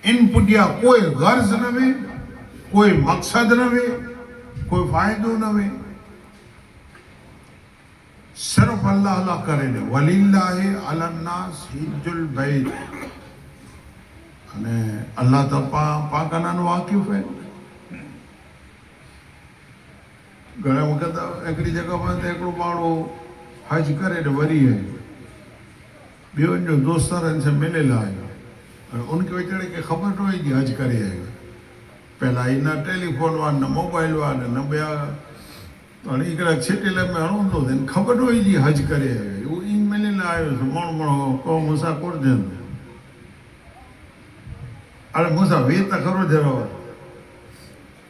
इन पुॼिया कोई गर्ज़ न वे, कोई मक़सद न वे, कोई फ़ाइदो न वे, सिर्फ अल्लाह अल्लाह करे ने वलिल्लाहि अलन्नास हिज्जुल बैत अने अल्लाह तो पाकनानो वाक़िफ़ है। घणे वक़्त हिकिड़ी जगह पर हिकिड़ो माण्हू हज करे ने वरी है ॿियो जो दोस्तारनि से मिलियल आयो और उनके वीचारे खे ख़बर न हुई कि हज करे आयो। पहला ही न टेलीफोन हुआ न मोबाइल हुआ न ॿिया हाणे हिकिड़ा छिटिल में हणंदो थियनि ख़बर न हुई जी हज करे आयो। उहो ईअं मिलियल आयो माण्हू माण्हू को मूंसां कुरजनि अरे मूंसां वेह त खरो जरो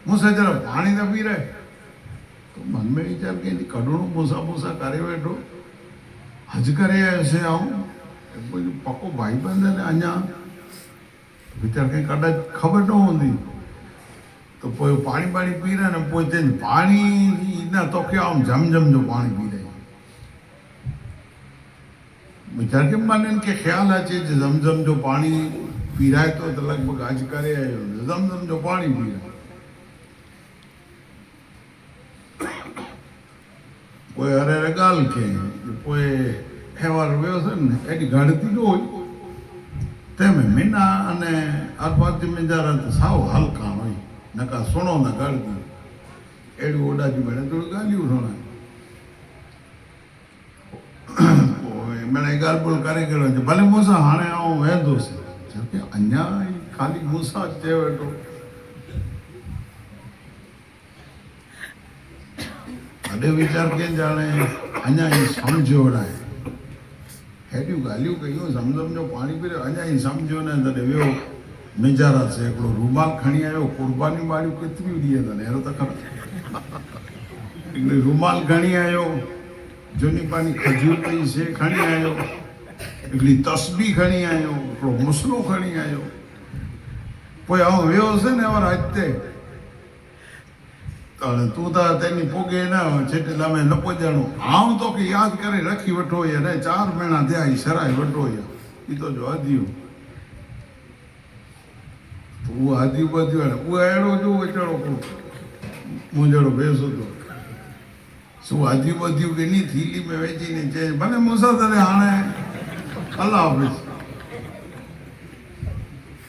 मूंसां जरा पाणी न पी रहे तो मन में वीचार कई कढणो मूंसां मूंसां करे वेठो हज करे आयोसीं आऊं पको भाई बंद ने अञा वीचार कई कॾहिं ख़बर न हूंदी तो पोइ पाणी पाणी पी रहे न पोइ चइनि पाणी न तोखे आऊं झमझम जो पाणी पी रही वीचार के माननि खे ख़्यालु अचे झमझम जो पाणी पीराए तो लगभग हज करे आयो ज़मज़म जो पानी पी रहा पोइ हर हर ॻाल्हि कयईं पोइ हेवार वियोसीं न एॾी घड़ती न हुई तंहिंमें मीना अने अरबाती मिंजारा त साओ हल्का हुई न का सुणो न घड़ती अहिड़ियूं ओॾाजियूं भेण थोरी ॻाल्हियूं सुणायूं पोइ मिड़ई ॻाल्हि ॿोल करे कहिड़ो भले मूंसां हाणे आऊं वेंदुसि जबकि अञा खाली मूंसां चए वेठो अॾे वीचार कयनि ॼाणे अञा ई सम्झो न आहे हेॾियूं ॻाल्हियूं कयूं ज़मज़म जो पाणी पी रहियो अञा ई सम्झो न तॾहिं वियो मिंजारा से हिकिड़ो रुमाल खणी आयो कुर्बानी वारियूं केतिरियूं ॾींहं अथनि अहिड़ो त ख़बर हिकिड़ी रुमाल खणी आयो झुनी पानी खजूर पई शइ खणी आयो हिकिड़ी तस्बी खणी आयो हिकिड़ो मुसलो खणी आयो पोइ आउं वियोसीं न और अॻिते त हाणे तूं त तेनी पोगे न छिटिल में न पुॼणो आउं तोखे यादि करे रखी वठो हुई अने 4 महीना थिया ई सराए वठो हुई ई तुंहिंजो हदियूं उहो हदियूं ॿधियूं आहिनि उहो अहिड़ो जो वीचारो मूं जहिड़ो बेसुधो सो हदियूं ॿधियूं ॾिनी थीली में विझी ने चई भले मूंसां तॾहिं हाणे अल्लाह हाफ़िज़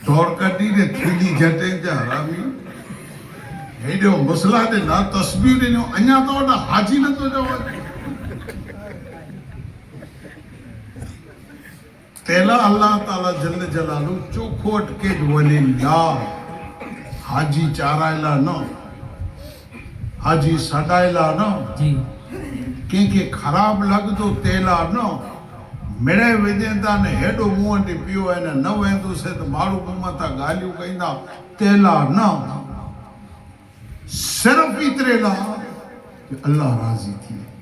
दौड़ कढी ने थीली झटे जा हरामी हेॾो मुसला ॾिना तस्बीर ॾिनो अञा त वॾा हाजी नथो चवां तेला अल्लाह ताला जल्ल जलालू चोखो अटके वलिल्लाह हाजी चारायला न हाजी सडायला न कंहिंखे ख़राब लॻंदो तेला न मिड़े विझनि था न हेॾो मूं वटि पियो आहे न वेंदुसि त माण्हू मूं मथां ॻाल्हियूं कंदा तेला न सिर्फ़ एतिरे लाइ अल्लाह राज़ी थी